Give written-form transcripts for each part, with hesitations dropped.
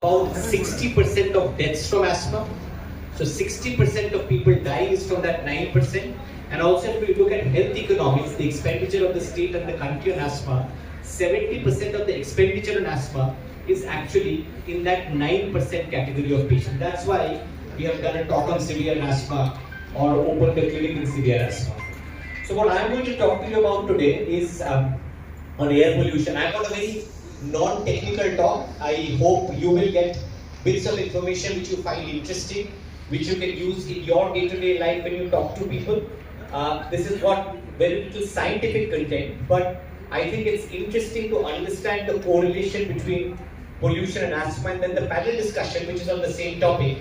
About 60% of deaths from asthma. So 60% of people dying is from that 9%. And also if we look at health economics, the expenditure of the state and the country on asthma, 70% of the expenditure on asthma is actually in that 9% category of patients. That's why we have done a talk on severe asthma or opened a clinic in severe asthma. So what I'm going to talk to you about today is on air pollution. I've got a very non-technical talk. I hope you will get bits of information which you find interesting, which you can use in your day-to-day life when you talk to people. This is what very little scientific content, but I think it's interesting to understand the correlation between pollution and asthma. And then the panel discussion, which is on the same topic,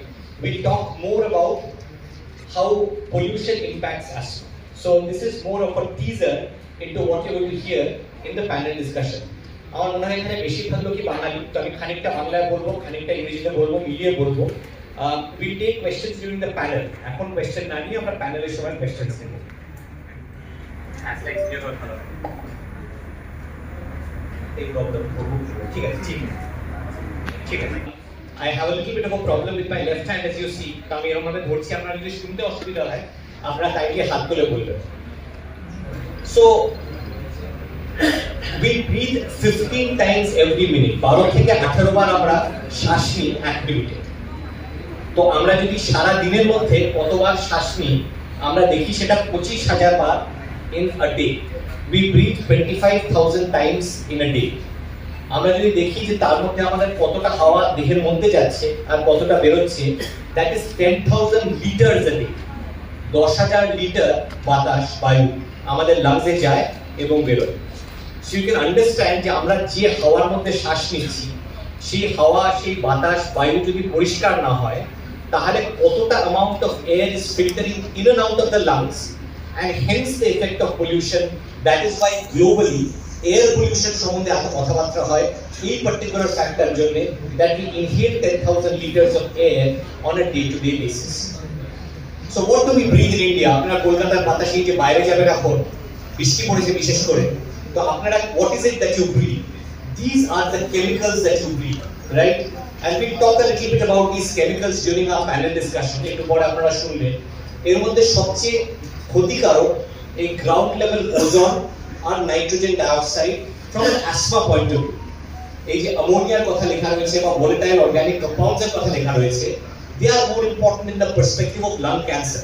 will talk more about how pollution impacts asthma. So this is more of a teaser into what you're going to hear in the panel discussion. আমার মনে হয় এখানে বেশিরভাগ লোকই বাঙালি, তো আমি খানিকটা বাংলায় বলবো, খানিকটা ইংরেজিতে বলবো, মিলিয়ে বলবো। We'll take questions during the panel. এখন কোয়েশ্চেন না নিয়ে আমরা প্যানেলের সময় কোয়েশ্চেনস নেব। এই প্রবলেম ঠিক আছে, ঠিক আছে। I have a little bit of a problem with my left hand, as you see. আমি এরকম ভাবে ধরছি, আপনারা যদি শুনতে অসুবিধা হয় আপনারা কাইন্ডলি হাত তুলে বলবেন। So we breathe 15 times every minute. 12 থেকে 18 বার আমরা শ্বাস নিই এক মিনিটে। তো আমরা যদি সারা দিনের মধ্যে কতবার শ্বাস নিই আমরা দেখি সেটা 25,000 বার in a day. We breathe 25,000 times in a day. আমরা যদি দেখি যে তার মধ্যে আমাদের কতটা হাওয়া দেহের মধ্যে যাচ্ছে আর কতটা বের হচ্ছে, that is 10,000 liters a day. 10,000 litre বাতাস বায়ু আমাদের লাংসে যায় এবং বেরোয়। So you can understand যে আমরা যে হাওয়ার মধ্যে শ্বাস নিচ্ছি সেই হাওয়া, সেই বাতাস বায়ু যদি পরিষ্কার না হয় তাহলে কতটা amount of air is filtering in and out of the lungs, and hence the effect of pollution. That is why globally air pollution সম্বন্ধে এত কথাবার্তা হয় এই particular factor জন্য, that we inhale 10,000 liters of air on a day-to-day basis. So what do we breathe in India? আপনারা কলকাতার বাতাসে যে বাইরে যাবেন এখন বৃষ্টি পড়েছে বিশেষ করে, তো আপনারা what is it that you breathe? These are the chemicals that you breathe, right? And we'll talk a little bit about these chemicals during our panel discussion. একটু পরে আপনারা শুনবেন। এর মধ্যে সবচেয়ে ক্ষতিকারক এই গ্রাউন্ড লেভেল ওজোন আর nitrogen dioxide from an asthma point of view. এই যে অ্যামোনিয়ার কথা লেখা রয়েছে বা ভোলেটাইল অর্গানিক কম্পাউন্ডস এর কথা লেখা রয়েছে, they are more important in the perspective of lung cancer.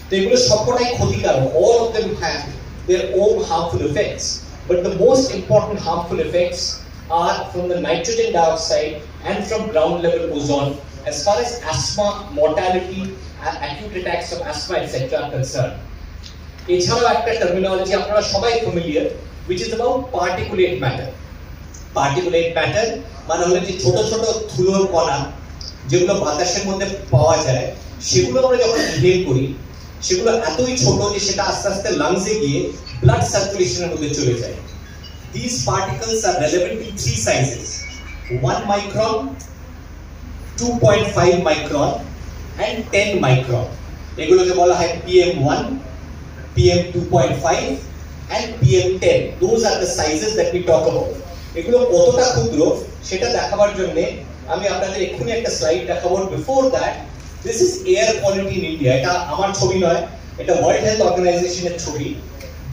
তো এগুলো সবকটাই ক্ষতিকারক. All of them have their own harmful effects, but the most important harmful effects are from the nitrogen dioxide and from ground level ozone as far as asthma, mortality, acute attacks of asthma, etc. are concerned. এছাড়াও একটা terminology আপনারা সবাই familiar, which is about particulate matter. Particulate matter মানে হলো যে ছোট ছোট ধুলোর কণা যেগুলো বাতাসের মধ্যে পাওয়া যায়, সেগুলো আমরা যখন ইনহেল করি সেগুলো এতই ছোট যে সেটা আস্তে আস্তে লাংসে গিয়ে ব্লাড সার্কুলেশনের মধ্যে চলে যায়। These particles are relevant in three sizes: 1 micron, 2.5 micron, and 10 micron. এগুলোকে বলা হয় PM1, PM2.5, and PM10. Those are the sizes that we talk about. এগুলো কতটা ক্ষুদ্র সেটা দেখাবার জন্য আমি আপনাদের এক্ষুনি একটা স্লাইড দেখাবো। Before that, this is air quality in India. এটা আমার ছবি নয়, এটা ওয়ার্ল্ড হেলথ অর্গানাইজেশনের ছবি।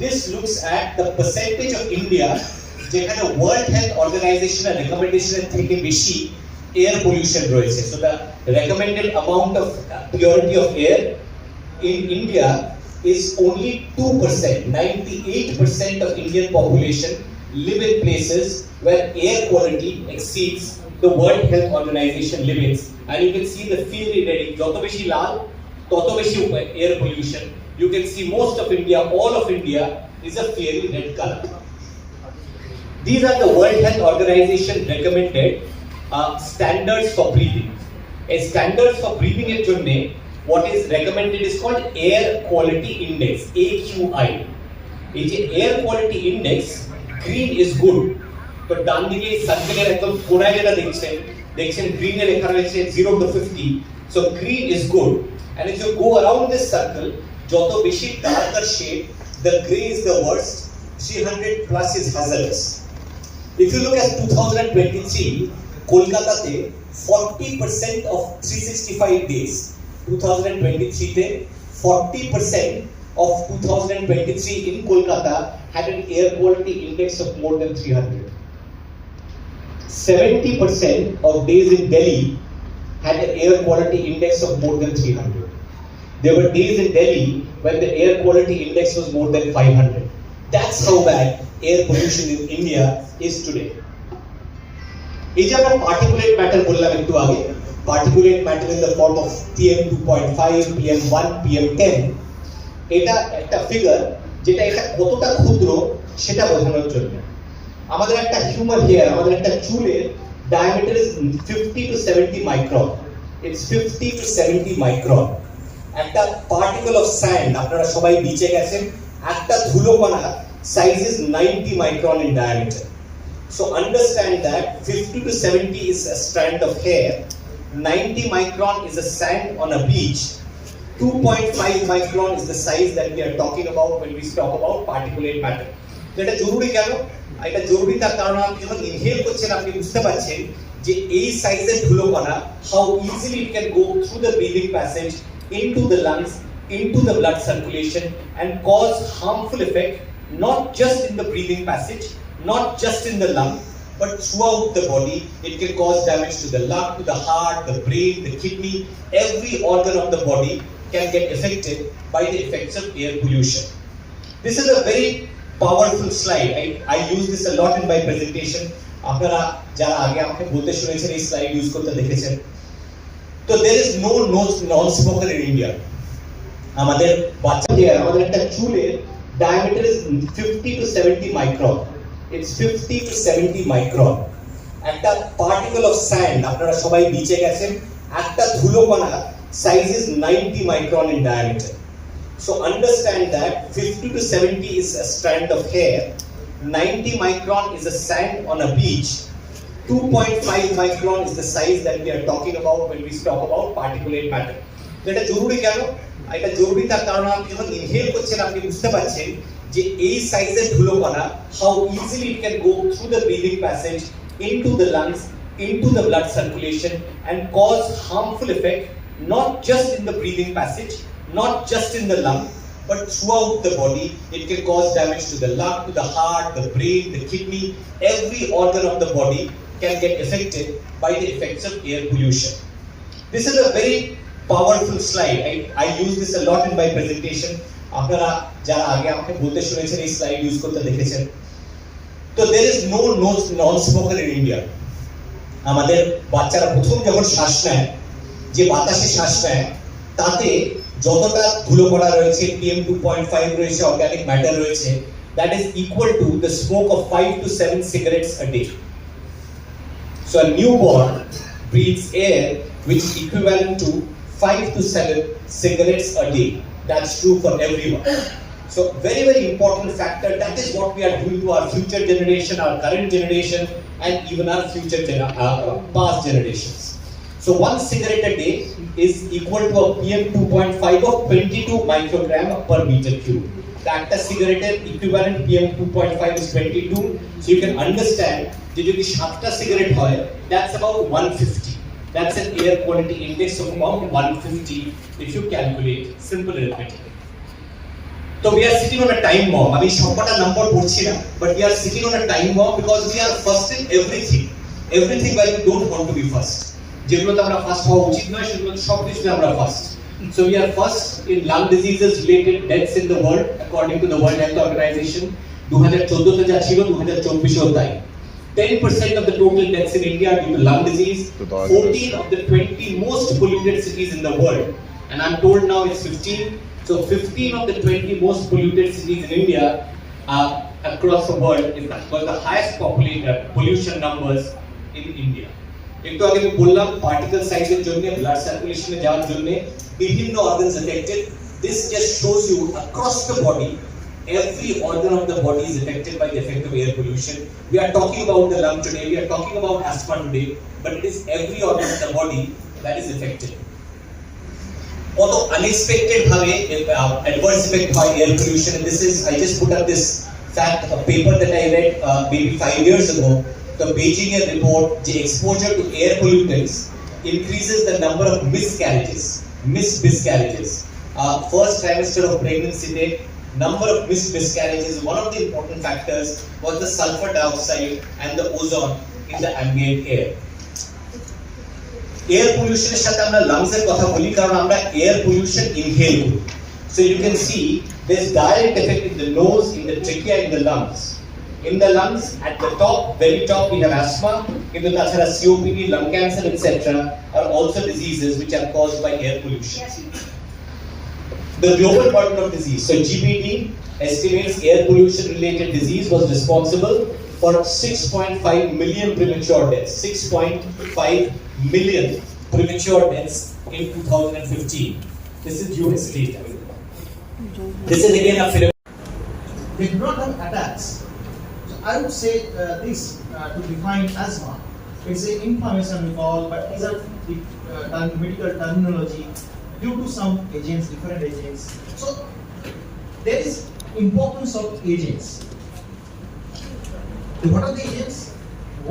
This looks at the percentage of India যেখানে ওয়ার্ল্ড হেলথ অর্গানাইজেশনের রেকমেন্ডেশনের থেকে বেশি এয়ার পলিউশন রয়েছে। So the recommended amount of purity of air in India is only 2%. 98% of Indian population live in places where air quality exceeds the World Health Organization limits. And you can see the fiery red. যত বেশি লাল তত বেশি air pollution. You can see most of India, all of India is a fiery red color. These are the World Health Organization recommended standards for breathing. A standards for breathing এর জন্য what is recommended is called air quality index, AQI. এই যে air quality index, green is good. তো ডান দিকে সার্কেলের একদম কোণায় যেটা দেখছেন গ্রিন এ লেখা রয়েছে 0 to 50. So green is good. And if you go around this circle, যত বেশি darker shade, the gray is the worst. 300 plus is hazardous. If you look at 2023, Kolkata te 40% of 365 days 2023 te 40% of 2023 in Kolkata had an air quality index of more than 300. 70% of days in Delhi had an air quality index of more than 300. There were days in Delhi when the air quality index was more than 500. That's how bad air pollution in India is today. এই যে আমরা particulate matter বললাম একটু আগে, particulate matter in the form of PM2.5, PM1, PM10, এটা একটা figure যেটা এটা কতটা ক্ষুদ্র সেটা বোঝানোর জন্য। আমাদের একটা হিউম্যান হেয়ার, আমাদের একটা চুলের diameter is 50 to 70 micron. It's 50 to 70 micron. একটা particle of sand, আপনারা সবাই বিচে গেছেন, একটা ধুলোকণা size is 90 micron in diameter. So understand that 50 to 70 is a strand of hair, 90 micron is a sand on a beach, 2.5 micron is the size that we are talking about when we talk about particulate matter. এটা জরুরি কেন? এটা জরুরি তার কারণ আপনি যখন inhale করছেন আপনি বুঝতে পারছেন যে এই সাইজের ধুলোকণা how easily it can go through the breathing passage into the lungs, into the blood circulation and cause harmful effect not just in the breathing passage, not just in the lung, but throughout the body. It can cause damage to the lung, to the heart, the brain, the kidney. Every organ of the body can get affected by the effects of air pollution. This is a very powerful slide. I use this a lot in my presentation. আপনারা যারা আগে আমাকে বলতে শুনেছেন এই slide use করতে দেখেছেন। তো there is no non-smoker in India. আমাদের বাচ্চাদের আমাদের একটা চুলের diameter is 50 to 70 micron. It's 50 to 70 micron. একটা particle of sand, আপনারা সবাই বিচে গেছেন, একটা ধুলোকণা size is 90 micron in diameter. So understand that 50 to 70 is a strand of hair, 90 micron is a sand on a beach, 2.5 micron is the size that we are talking about when we talk about particulate matter. এটা জরুরি কেন? এটা জরুরি তার কারণ আপনি যখন inhale করছেন আপনি বুঝতে পারছেন যে এই সাইজের ধুলোকণা how easily it can go through the breathing passage into the lungs, into the blood circulation and cause harmful effect not just in the breathing passage, not just in the lung, but throughout the body. It can cause damage to the lung, to the heart, the brain, the kidney. Every organ of the body can get affected by the effects of air pollution. This is a very powerful slide. I use this a lot in my presentation. আপনারা যারা আগে আমাকে বলতে শুনেছেন এই slide use করতে দেখেছেন। তো there is no non-smoker in India. আমাদের বাচ্চারা প্রথম যখন শ্বাস নেয়, যে বাতাসে শ্বাস নেয় তাতে যতটা ধুলোকণা রয়েছে, PM2.5 রয়েছে, অর্গানিক ম্যাটার রয়েছে, that is equal to the smoke of 5 to 7 cigarettes a day. So a newborn breathes air which is equivalent to 5 to 7 cigarettes a day. That's true for everyone. So very, very important factor. That is what we are doing to our future generation, our current generation, and even our future past generations. So 1 cigarette a day is equal to a PM2.5 of 22 microgram per meter cube. That cigarette equivalent PM2.5 is 22. So you can understand that if you have a cigarette, that's about 150. That's an air quality index of about 150 if you calculate simple arithmetic. So we are sitting on a time bomb. I mean, shortcut number but we are sitting on a time bomb because we are first in everything. Everything where we don't want to be first. যেগুলোতে আমরা first হওয়া উচিত নয় সেগুলো সব কিছুতে আমরা first. So we are first in lung diseases related deaths in the world according to the World Health Organization. 2014 তে যা ছিল 2024 এও তাই। 10% of the total deaths in India due to lung disease. 14 of the 20 most polluted cities in the world, and I'm told now it's 15. So 15 of the 20 most polluted cities in India across the world is the highest pollution numbers in India. একটু আগে আমি বললাম particle সাইজের জন্য blood সার্কুলেশনে যাওয়ার জন্য বিভিন্ন organs affected. This just shows you across the body every organ of the body is affected by the effect of air pollution. We are talking about the lung today, we are talking about asthma today, but it is every organ of the body that is affected. Although unexpected adverse effect by air pollution, and this is, I just put up this fact, a paper that I read maybe 5 years ago, the Beijing report, the exposure to air pollutants increases the number of miscarriages, missed miscarriages. First trimester of pregnancy, number of missed miscarriages, one of the important factors was the sulfur dioxide and the ozone in the ambient air. Air pollution এর সাথে আমরা lungs এর কথা বলি কারণ আমরা air pollution inhale করি. So you can see there's direct effect in the nose, in the trachea, in the lungs. In the lungs, at the top, very top, we have asthma. কিন্তু তাছাড়া COPD, lung cancer, etc. are also diseases which are caused by air pollution. The global burden of disease. So GBD estimates air pollution related disease was responsible for 6.5 million premature deaths. 6.5 million premature deaths in 2015. This is US data. This is again a phenomenon. They do not have attacks. So I would say this to define asthma. It's an inflammation we call, but these are the medical terminology due to some agents, different agents. So there is importance of agents. What are the agents?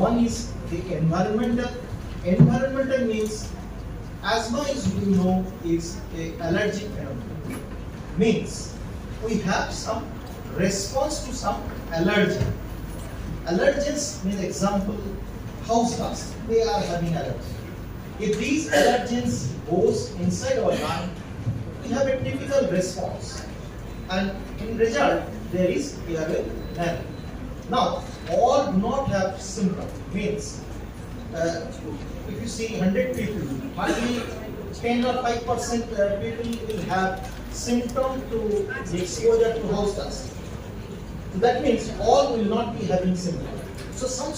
One is the environmental. Environmental means asthma is, you know, is a allergic phenomenon. Means we have some response to some allergen. Allergens mean example house dust. They are having allergy. If these allergens goes inside our lung, we have a typical response, and in result there is airway narrowing. Now all do not have symptoms. Means if you see 100 people, hardly 10 or 5% people will have symptom to the exposure to house dust. So that means all will not be having symptoms. So some